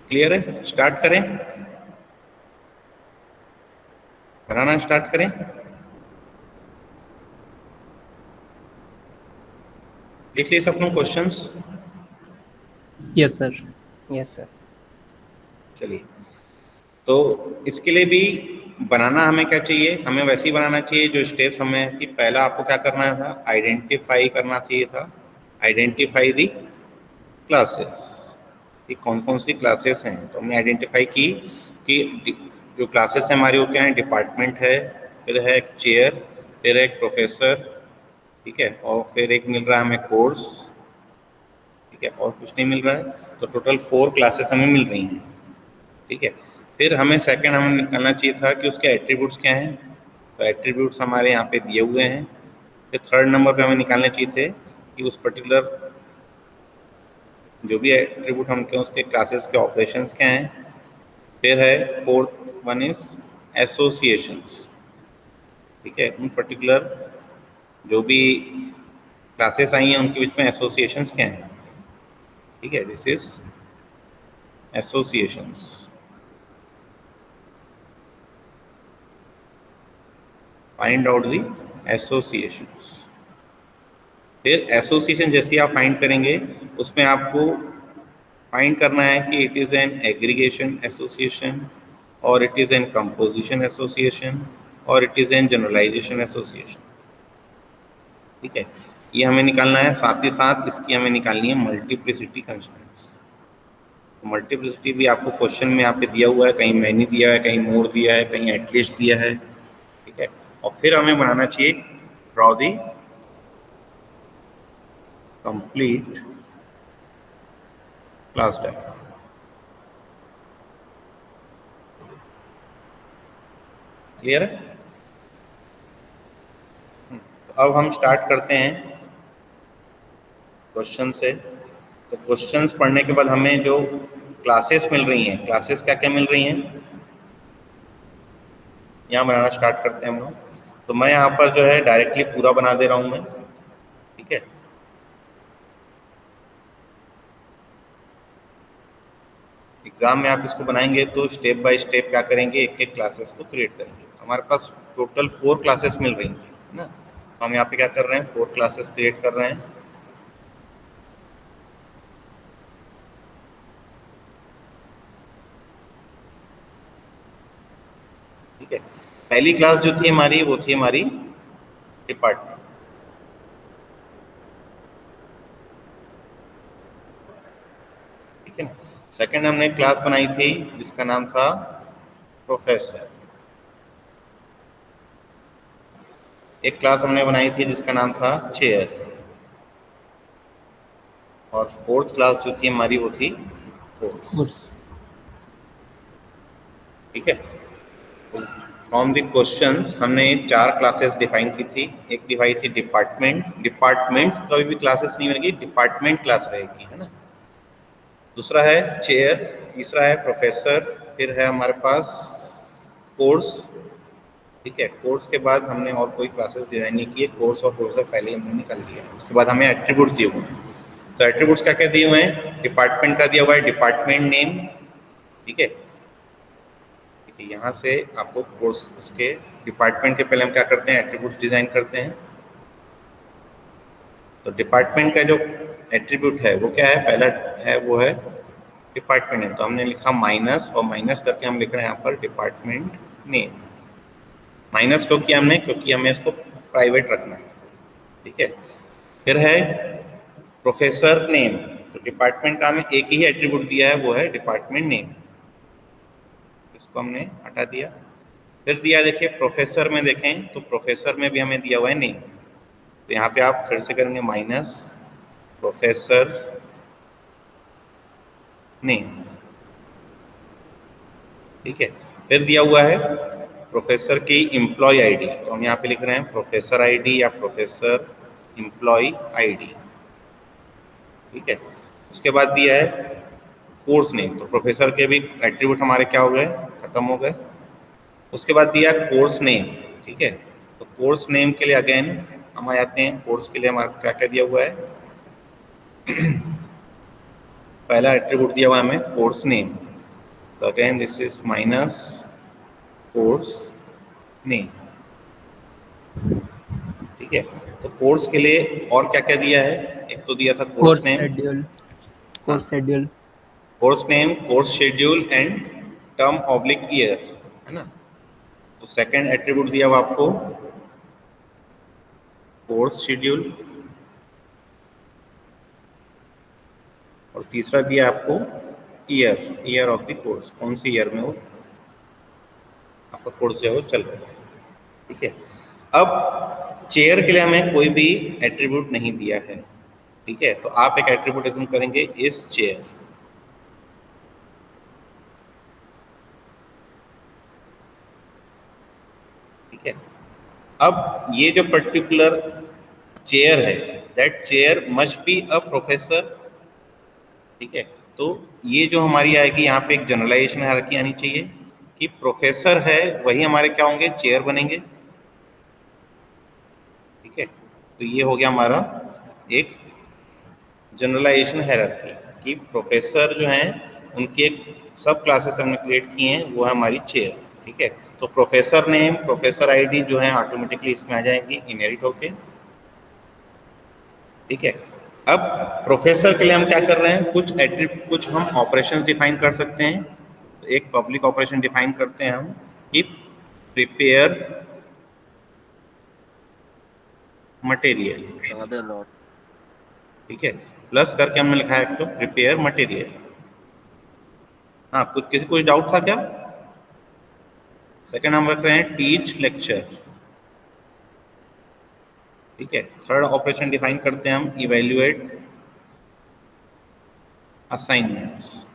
क्लियर है? स्टार्ट करें, बनाना स्टार्ट करें। लिख लिए सब लोग questions? Yes sir. Yes sir. चलिए, तो इसके लिए भी बनाना हमें क्या चाहिए? हमें वैसे ही बनाना चाहिए जो स्टेप्स हमें कि पहला आपको क्या करना था? आइडेंटिफाई करना चाहिए था। आइडेंटिफाई दी क्लासेस, कि कौन कौन सी क्लासेस हैं। तो हमने आइडेंटिफाई की कि जो क्लासेस हैं हमारी वो क्या है? डिपार्टमेंट है, फिर है एक चेयर, फिर है एक प्रोफेसर, ठीक है, और फिर एक मिल रहा है हमें कोर्स। ठीक है, और कुछ नहीं मिल रहा है, तो टोटल 4 क्लासेस हमें मिल रही हैं। ठीक है, फिर हमें सेकंड हमें निकालना चाहिए था कि उसके एट्रीब्यूट्स क्या हैं। तो एट्रीब्यूट्स हमारे यहाँ पे दिए हुए हैं। फिर थर्ड नंबर पे हमें निकालने चाहिए थे कि उस पर्टिकुलर जो भी एट्रीब्यूट हम के उसके क्लासेस के ऑपरेशंस क्या हैं। फिर है फोर्थ वन इज एसोसिएशंस। ठीक है, उन पर्टिकुलर जो भी क्लासेस आई हैं उनके बीच में एसोसिएशंस क्या हैं। ठीक है, this is associations. Find out the associations. फिर एसोसिएशन जैसे आप फाइंड करेंगे उसमें आपको फाइंड करना है कि it is an aggregation association, और it is an composition association, और it is an generalization association. ठीक है, ये हमें निकालना है। साथ ही साथ इसकी हमें निकालनी है मल्टीप्लिसिटी कंस्ट्रेंट्स। मल्टीप्लिसिटी भी आपको क्वेश्चन में यहाँ पे दिया हुआ है, कहीं मैनी दिया है, कहीं मोर दिया है, कहीं एटलीस्ट दिया है। ठीक है, और फिर हमें बनाना चाहिए draw the complete class diagram. Clear है? तो अब हम स्टार्ट करते हैं क्वेश्चन से। तो क्वेश्चंस पढ़ने के बाद हमें जो क्लासेस मिल रही हैं, क्लासेस क्या क्या मिल रही हैं यहाँ बनाना स्टार्ट करते हैं हम लोग। तो मैं यहाँ पर जो है डायरेक्टली पूरा बना दे रहा हूँ मैं। ठीक है, एग्जाम में आप इसको बनाएंगे तो स्टेप बाय स्टेप क्या करेंगे, एक एक क्लासेस को क्रिएट करेंगे। हमारे पास टोटल 4 क्लासेस मिल रही थी, है ना। तो हम यहाँ पे क्या कर रहे हैं, 4 क्लासेस क्रिएट कर रहे हैं। पहली क्लास जो थी हमारी वो थी हमारी डिपार्टमेंट। ठीक है ना। सेकंड हमने क्लास बनाई थी जिसका नाम था प्रोफेसर। एक क्लास हमने बनाई थी जिसका नाम था चेयर। और फोर्थ क्लास जो थी हमारी वो थी कोर्स। कोर्स। ठीक है। फ्रॉम द क्वेश्चंस हमने 4 क्लासेस डिफाइन की थी। एक डिवाइड थी डिपार्टमेंट। डिपार्टमेंट्स कभी भी क्लासेस नहीं बनेगी, डिपार्टमेंट क्लास रहेगी, है ना। दूसरा है चेयर, तीसरा है प्रोफेसर, फिर है हमारे पास कोर्स। ठीक है। कोर्स के बाद हमने और कोई क्लासेस डिजाइन नहीं किए, कोर्स और प्रोफेसर पहले ही हमने निकाल लिया। उसके बाद हमें एट्रीब्यूट्स दिए हुए हैं। तो एट्रीब्यूट्स क्या क्या दिए हुए हैं? डिपार्टमेंट का दिया हुआ है डिपार्टमेंट नेम। ठीक है। यहाँ से आपको कोर्स के डिपार्टमेंट के पहले हम क्या करते हैं, एट्रीब्यूट्स डिजाइन करते हैं। तो डिपार्टमेंट का जो एट्रीब्यूट है वो क्या है? पहला है वो है डिपार्टमेंट नेम। तो हमने लिखा माइनस, और माइनस करके हम लिख रहे हैं यहाँ पर डिपार्टमेंट नेम। माइनस क्यों किया हमने? क्योंकि हमें इसको प्राइवेट रखना है। ठीक है। फिर है प्रोफेसर नेम। तो डिपार्टमेंट का हमें एक ही एट्रीब्यूट दिया है, वो है डिपार्टमेंट नेम। इसको हमने हटा दिया। फिर दिया देखिए प्रोफेसर में, देखें तो प्रोफेसर में भी हमें दिया हुआ है नेम। तो यहाँ पे आप फिर से करेंगे माइनस प्रोफेसर नेम। ठीक है। फिर दिया हुआ है प्रोफेसर की एम्प्लॉय आईडी। तो हम यहाँ पे लिख रहे हैं प्रोफेसर आईडी या प्रोफेसर एम्प्लॉय आईडी। ठीक है। उसके बाद दिया है कोर्स नेम। तो प्रोफेसर के भी एट्रीब्यूट हमारे क्या हो गए? खत्म हो गए। उसके बाद दिया कोर्स नेम। ठीक है। तो कोर्स नेम के लिए अगेन हम आ जाते हैं। कोर्स के लिए हमारा क्या क्या दिया हुआ है? पहला एट्रीब्यूट दिया हुआ है हमें कोर्स नेम। तो again this is minus course name. ठीक है। तो कोर्स के लिए और क्या क्या दिया है? एक तो दिया था course name, schedule. Course schedule. Course name, course schedule and term oblique year, है ना। तो सेकंड एट्रीब्यूट दिया हुआ आपको कोर्स शेड्यूल, और तीसरा दिया आपको year, year of the course, कौन सी ईयर में वो आपका कोर्स जो है वो चल रहा है। ठीक है। अब चेयर के लिए हमें कोई भी एट्रीब्यूट नहीं दिया है। ठीक है। तो आप एक एट्रीब्यूट अज्यूम करेंगे इस चेयर। ठीक है। अब ये जो पर्टिकुलर चेयर है, that chair must be a professor. ठीक है। तो ये जो हमारी आएगी यहाँ पे एक जनरलाइजेशन हायरार्की आनी चाहिए कि प्रोफेसर है वही हमारे क्या होंगे? चेयर बनेंगे। ठीक है। तो ये हो गया हमारा एक जनरलाइजेशन हायरार्की कि प्रोफेसर जो हैं उनकी एक सब क्लासेस हमने क्रिएट की हैं, वो है हमारी चेयर। ठीक है। तो प्रोफेसर नेम, प्रोफेसर आईडी जो है ऑटोमेटिकली इसमें आ जाएंगी इनहेरिट होके। ठीक है। अब प्रोफेसर के लिए हम क्या कर रहे हैं? कुछ हम ऑपरेशंस डिफाइन कर सकते हैं। तो एक पब्लिक ऑपरेशन डिफाइन करते हैं हम कि प्रिपेयर मटेरियल। ठीक है। प्लस करके हमने लिखा है तो प्रिपेयर मटेरियल। हाँ, किसी कुछ डाउट था क्या? सेकंड हम रख रहे हैं टीच लेक्चर। ठीक है। थर्ड ऑपरेशन डिफाइन करते हैं हम इवेल्युएट असाइनमेंट्स।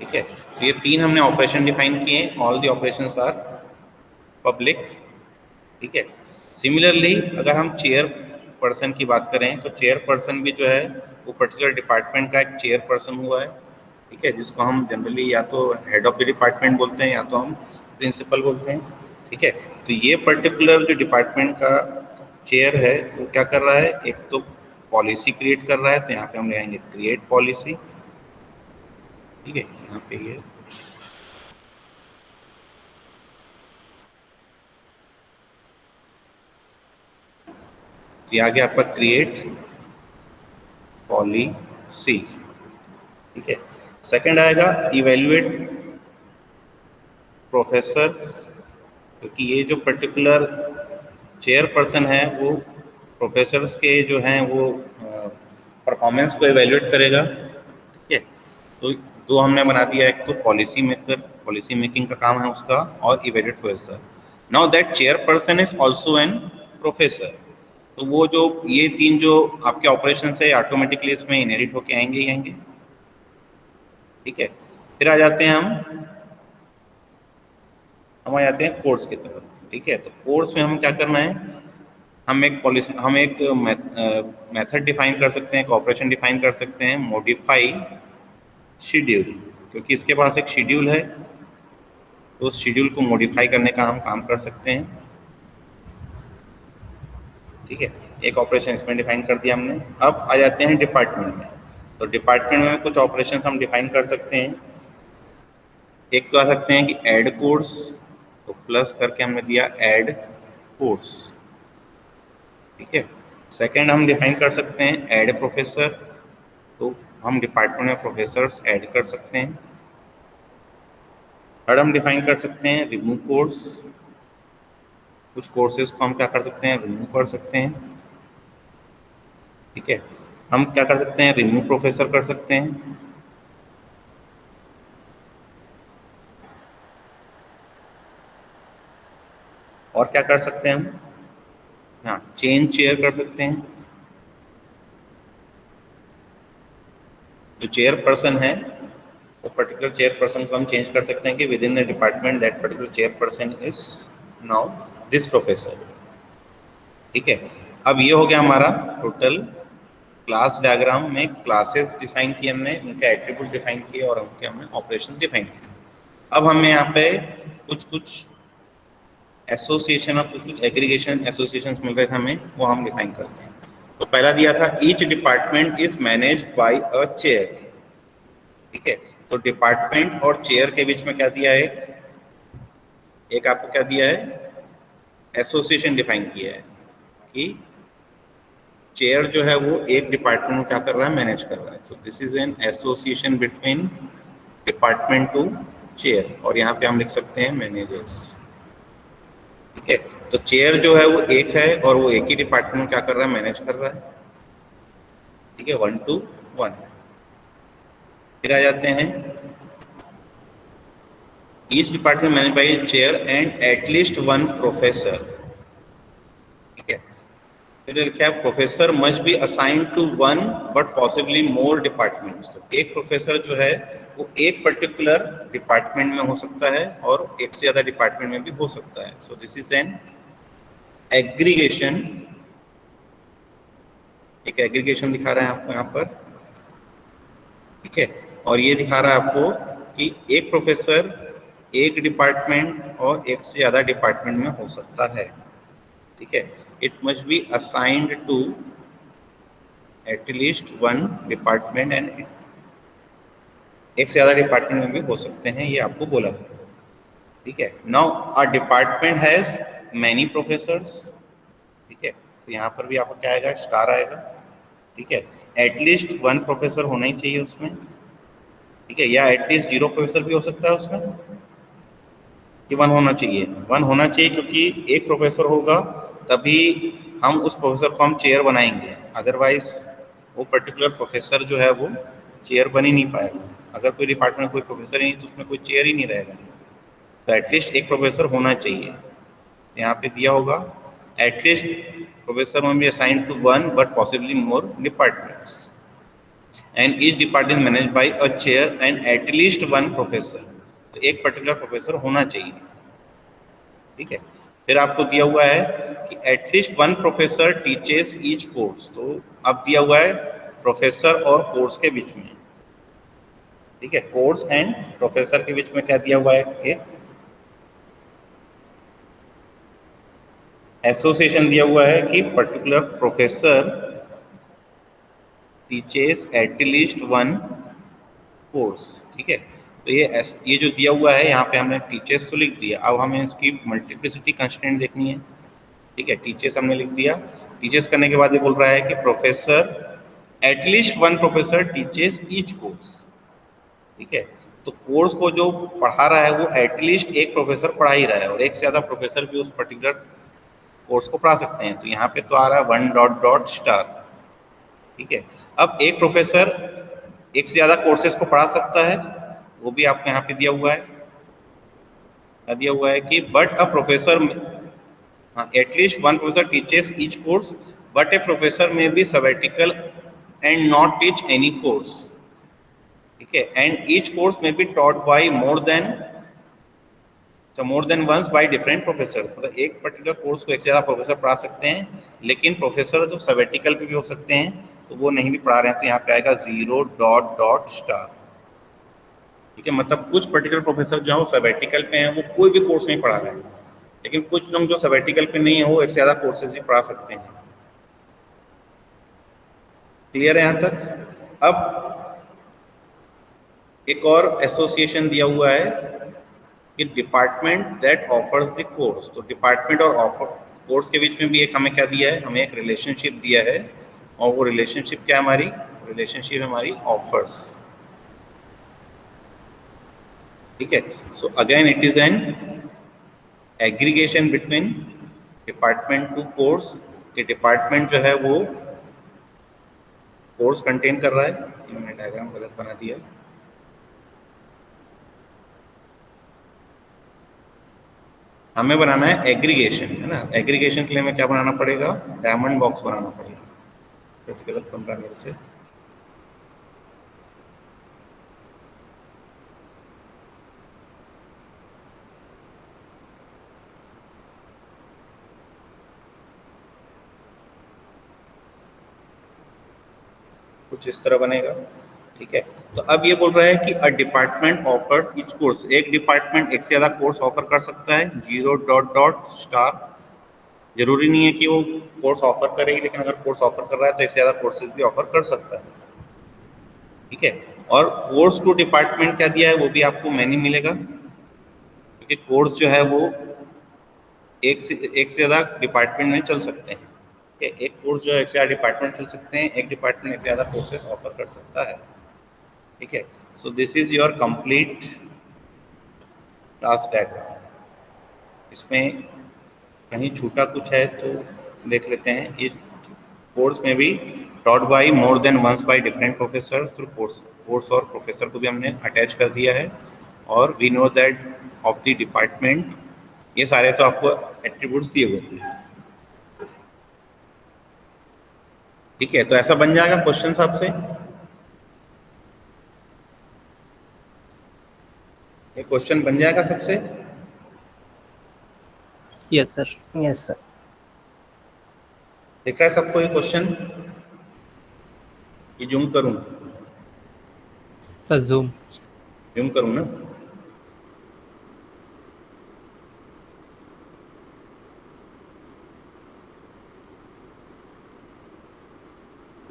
ठीक है। तो ये 3 हमने ऑपरेशन डिफाइन किए। All the operations are public. ठीक है। सिमिलरली अगर हम चेयर पर्सन की बात करें तो चेयर पर्सन भी जो है वो पर्टिकुलर डिपार्टमेंट का एक चेयर पर्सन हुआ है। ठीक है। जिसको हम जनरली या तो हेड ऑफ द डिपार्टमेंट बोलते हैं या तो हम प्रिंसिपल बोलते हैं। ठीक है। तो ये पर्टिकुलर जो डिपार्टमेंट का चेयर है वो क्या कर रहा है? एक तो पॉलिसी क्रिएट कर रहा है। तो यहाँ पे हम ले आएंगे क्रिएट पॉलिसी। ठीक है। यहाँ पे ये आ गया आपका क्रिएट पॉलिसी। ठीक है। सेकंड आएगा इवेल्युएट प्रोफेसर क्योंकि ये जो पर्टिकुलर चेयरपर्सन है वो प्रोफेसर्स के जो हैं वो परफॉर्मेंस को एवेल्यूएट करेगा, ठीक है। तो दो हमने बना दिया, एक तो पॉलिसी मेकर, पॉलिसी मेकिंग का काम है उसका, और evaluate professor. Now that chairperson is also an professor. तो वो जो ये तीन जो आपके ऑपरेशन है ऑटोमेटिकली इसमें इनहेरिट होके आएंगे ही आएंगे, ठीक है। फिर आ जाते हैं हम आ जाते हैं कोर्स की तरफ, ठीक है। तो कोर्स में हम क्या करना है, हम एक पॉलिसी, हम एक मेथड डिफाइन कर सकते हैं, एक ऑपरेशन डिफाइन कर सकते हैं, मॉडिफाई शेड्यूल, क्योंकि इसके पास एक शेड्यूल है, तो उस शेड्यूल को मॉडिफाई करने का हम काम कर सकते हैं, ठीक है। एक ऑपरेशन इसमें डिफाइन कर दिया हमने। अब आ जाते हैं डिपार्टमेंट में। तो डिपार्टमेंट में कुछ ऑपरेशन हम डिफाइन कर सकते हैं। एक तो आ सकते हैं कि ऐड कोर्स, तो प्लस करके हमने दिया ऐड कोर्स, ठीक है। सेकंड हम डिफाइन कर सकते हैं ऐड प्रोफेसर, तो हम डिपार्टमेंट में प्रोफेसर्स ऐड कर सकते हैं। थर्ड हम डिफाइन कर सकते हैं रिमूव कोर्स, कुछ कोर्सेज को हम क्या कर सकते हैं, रिमूव कर सकते हैं, ठीक है। हम क्या कर सकते हैं, रिमूव प्रोफेसर कर सकते हैं, और क्या कर सकते हैं हम, हाँ, चेंज चेयर कर सकते हैं। जो चेयरपर्सन है वो पर्टिकुलर चेयरपर्सन को हम चेंज कर सकते हैं कि with in the department that particular chairperson is now this professor, ठीक है। अब ये हो गया हमारा टोटल क्लास डायग्राम में क्लासेस डिफाइन किए हमने, उनके एट्रीब्यूट डिफाइन किए और उनके हमने ऑपरेशन डिफाइन किए। अब हमें यहाँ पे कुछ एसोसिएशन और कुछ एग्रीगेशन एसोसिएशन मिल रहे थे हमें, वो हम डिफाइन करते हैं। तो पहला दिया था each department is managed by a chair, ठीक है। तो डिपार्टमेंट और चेयर के बीच में क्या दिया है, एक आपको क्या दिया है, एसोसिएशन डिफाइन किया है कि चेयर जो है वो एक डिपार्टमेंट में क्या कर रहा है, मैनेज कर रहा है। So this is an association between department to chair, और यहाँ पे हम लिख सकते हैं मैनेजर्स, ठीक है। तो चेयर जो है वो एक है और वो एक ही डिपार्टमेंट में क्या कर रहा है, मैनेज कर रहा है, ठीक है, 1 to 1। फिर आ जाते हैं each department manage by chair and at least 1 professor, ठीक है। फिर लिखा है professor must be assign to 1 but possibly more departments. तो एक प्रोफेसर जो है वो एक पर्टिकुलर डिपार्टमेंट में हो सकता है और एक से ज़्यादा डिपार्टमेंट में भी हो सकता है। So this is an aggregation, एक एग्रीगेशन दिखा रहा है आपको यहाँ पर, ठीक है। और ये दिखा रहा है आपको कि एक प्रोफेसर एक डिपार्टमेंट और एक से ज़्यादा डिपार्टमेंट में हो सकता है, ठीक है। It must be assigned to at least 1 department and एक से ज़्यादा डिपार्टमेंट में भी हो सकते हैं, ये आपको बोला है, ठीक है। Now a department has many professors, ठीक है। तो यहाँ पर भी आपको क्या आएगा, स्टार आएगा, ठीक है। एटलीस्ट 1 प्रोफेसर होना ही चाहिए उसमें, ठीक है, या एटलीस्ट 0 प्रोफेसर भी हो सकता है उसमें, कि 1 होना चाहिए। 1 होना चाहिए क्योंकि एक प्रोफेसर होगा तभी हम उस प्रोफेसर को हम चेयर बनाएंगे, अदरवाइज वो पर्टिकुलर प्रोफेसर जो है वो चेयर बन ही नहीं पाएगा। अगर कोई डिपार्टमेंट में कोई प्रोफेसर ही नहीं तो उसमें कोई चेयर ही नहीं रहेगा। तो एटलीस्ट एक प्रोफेसर होना चाहिए, यहाँ पे दिया होगा at least professor may be assign to 1 but possibly more departments and each department manage by a chair and at least 1 professor. तो एक पर्टिकुलर प्रोफेसर होना चाहिए, ठीक है। फिर आपको दिया हुआ है कि at least 1 professor teaches each course. तो अब दिया हुआ है प्रोफेसर और कोर्स के बीच में, ठीक है, कोर्स एंड प्रोफेसर के बीच में क्या दिया हुआ है, एक एसोसिएशन दिया हुआ है कि particular professor teaches at least 1 course, ठीक है। तो ये जो दिया हुआ है यहाँ पे हमने टीचर्स तो लिख दिया, अब हमें इसकी मल्टीप्लिसिटी कंस्टेंट देखनी है, ठीक है। टीचर्स हमने लिख दिया, टीचर्स करने के बाद ये बोल रहा है कि professor at least 1 professor teaches each course, ठीक है। तो कोर्स को जो पढ़ा रहा है वो एटलीस्ट एक प्रोफेसर पढ़ा ही रहा है, और एक से ज़्यादा प्रोफेसर भी उस पर्टिकुलर कोर्स को पढ़ा सकते हैं। तो यहाँ पे तो आ रहा है 1 डॉट डॉट स्टार, ठीक है। अब एक प्रोफेसर एक से ज़्यादा कोर्सेज को पढ़ा सकता है, वो भी आपको यहाँ पे दिया हुआ है कि but a professor, at least one professor teaches each course but a professor may be sabbatical and not teach any course, ठीक है। And each course may be taught by more than once by different professors. मतलब एक particular course को एक से ज़्यादा professor पढ़ा सकते हैं, लेकिन प्रोफेसर जो सबैटिकल पे भी हो सकते हैं तो वो नहीं भी पढ़ा रहे हैं, तो यहाँ पे आएगा 0 डॉट डॉट स्टार, ठीक है। मतलब कुछ पर्टिकुलर प्रोफेसर जो है वो सबैटिकल पे हैं, वो कोई भी कोर्स नहीं पढ़ा रहे हैं, लेकिन कुछ लोग जो सबैटिकल पे नहीं है वो एक से ज़्यादा कोर्सेज ही पढ़ा सकते हैं। क्लियर है यहाँ तक? अब एक और एसोसिएशन दिया हुआ है कि department that offers the course. तो डिपार्टमेंट और ऑफर कोर्स के बीच में भी एक हमें क्या दिया है, हमें एक रिलेशनशिप दिया है, और वो रिलेशनशिप क्या है हमारी, रिलेशनशिप हमारी ऑफर्स, ठीक है। So again it is an aggregation between department to course, कि डिपार्टमेंट जो है वो कोर्स कंटेन कर रहा है, ये मैंने डायग्राम गलत बना दिया, हमें बनाना है एग्रीगेशन, है ना। एग्रीगेशन के लिए हमें क्या बनाना पड़ेगा, डायमंड बॉक्स बनाना पड़ेगा, तो गलत बन रहा है मेरे से। कुछ इस तरह बनेगा, ठीक है। तो अब ये बोल रहा है कि a department offers each course, एक डिपार्टमेंट एक से ज़्यादा कोर्स ऑफर कर सकता है, 0 डॉट डॉट स्टार। जरूरी नहीं है कि वो कोर्स ऑफर करेगी, लेकिन अगर कोर्स ऑफर कर रहा है तो एक से ज़्यादा कोर्सेज भी ऑफर कर सकता है, ठीक है। और कोर्स टू डिपार्टमेंट क्या दिया है वो भी आपको मैनी मिलेगा, क्योंकि कोर्स जो है वो एक से ज़्यादा डिपार्टमेंट में चल सकते हैं, ठीक है। एक कोर्स जो है एक से ज़्यादा डिपार्टमेंट चल सकते हैं, एक डिपार्टमेंट एक से ज़्यादा कोर्सेज ऑफर कर सकता है, ठीक है। So this is your complete class diagram. इसमें कहीं छूटा कुछ है तो देख लेते हैं। इस कोर्स में भी taught by more than once by different professor through course और प्रोफेसर को भी हमने अटैच कर दिया है, और we know that of the department, ये सारे तो आपको एट्रीब्यूट्स दिए हुए थे, ठीक है। तो ऐसा बन जाएगा क्वेश्चन आपसे, ये क्वेश्चन बन जाएगा सबसे। Yes sir. Yes sir. दिख रहा है सबको ये क्वेश्चन? ये जूम करूं? सर जूम करूं ना?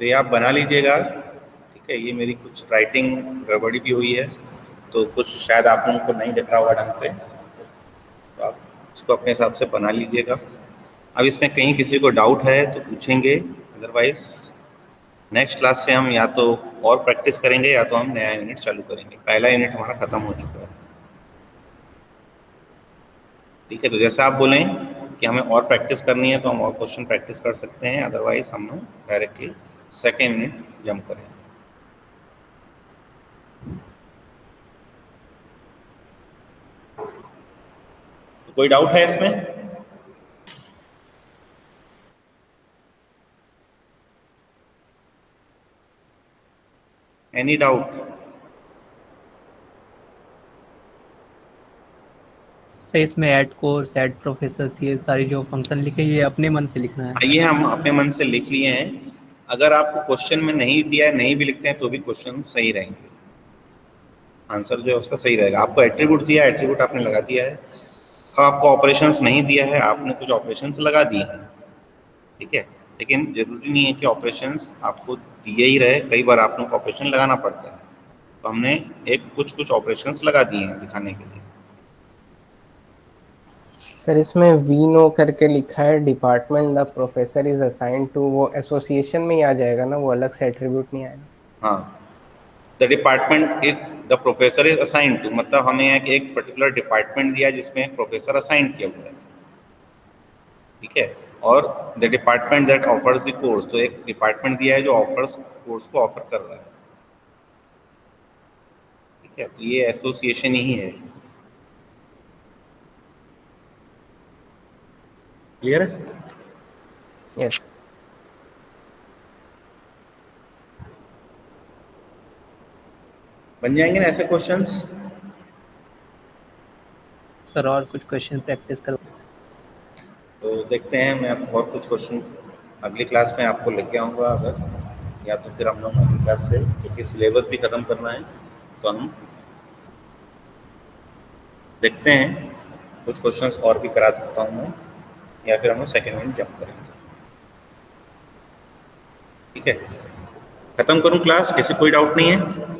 तो ये आप बना लीजिएगा, ठीक है। ये मेरी कुछ राइटिंग गड़बड़ी भी हुई है, तो कुछ शायद आप लोगों को नहीं दिख रहा होगा ढंग से, तो आप इसको अपने हिसाब से बना लीजिएगा। अब इसमें कहीं किसी को डाउट है तो पूछेंगे, अदरवाइज नेक्स्ट क्लास से हम या तो और प्रैक्टिस करेंगे या तो हम नया यूनिट चालू करेंगे। पहला यूनिट हमारा ख़त्म हो चुका है, ठीक है। तो जैसे आप बोलें कि हमें और प्रैक्टिस करनी है तो हम और क्वेश्चन प्रैक्टिस कर सकते हैं, अदरवाइज हम लोग डायरेक्टली सेकेंड यूनिट जंप करेंगे। तो कोई डाउट है इसमें? Any doubt? सर इसमें ऐड कोर्स, ऐड प्रोफेसर, ये सारी जो फंक्शन लिखे ये अपने मन से लिखना है? ये हम अपने मन से लिख लिए हैं। अगर आपको क्वेश्चन में नहीं दिया है, नहीं भी लिखते हैं तो भी क्वेश्चन सही रहेंगे, आंसर जो है उसका सही रहेगा। आपको एट्रीब्यूट दिया है, एट्रीब्यूट आपने लगा दिया है। अब आपको ऑपरेशंस नहीं दिया है, आपने कुछ ऑपरेशंस लगा दिए हैं, ठीक है। लेकिन जरूरी नहीं है कि ऑपरेशंस आपको दिए ही रहे, कई बार आप लोग को ऑपरेशन लगाना पड़ता है, तो हमने कुछ ऑपरेशंस लगा दिए हैं दिखाने के लिए। सर इसमें वी नो करके लिखा है, department the professor is assigned to, वो एसोसिएशन में ही आ जाएगा ना, वो अलग से एट्रीब्यूट नहीं आएगा? हाँ, the department the professor is assigned to, मतलब हमें एक पर्टिकुलर डिपार्टमेंट दिया जिसमें एक प्रोफेसर असाइन किया हुआ है, ठीक है, और the department that offers the course, तो एक डिपार्टमेंट दिया है जो कोर्स को ऑफर कर रहा है, ठीक है, तो ये एसोसिएशन ही है। क्लियर है? यस। बन जाएंगे ना ऐसे क्वेश्चंस? सर और कुछ क्वेश्चन प्रैक्टिस करो। तो देखते हैं, मैं आपको और कुछ क्वेश्चन अगली क्लास में आपको लेके आऊँगा, अगर, या तो फिर हम लोग अगली क्लास से, क्योंकि सिलेबस भी ख़त्म करना है, तो हम देखते हैं कुछ क्वेश्चंस और भी करा सकता हूँ मैं, या फिर हम लोग सेकेंड में जंप करेंगे, ठीक है। ख़त्म करूँ क्लास? किसी कोई डाउट नहीं है?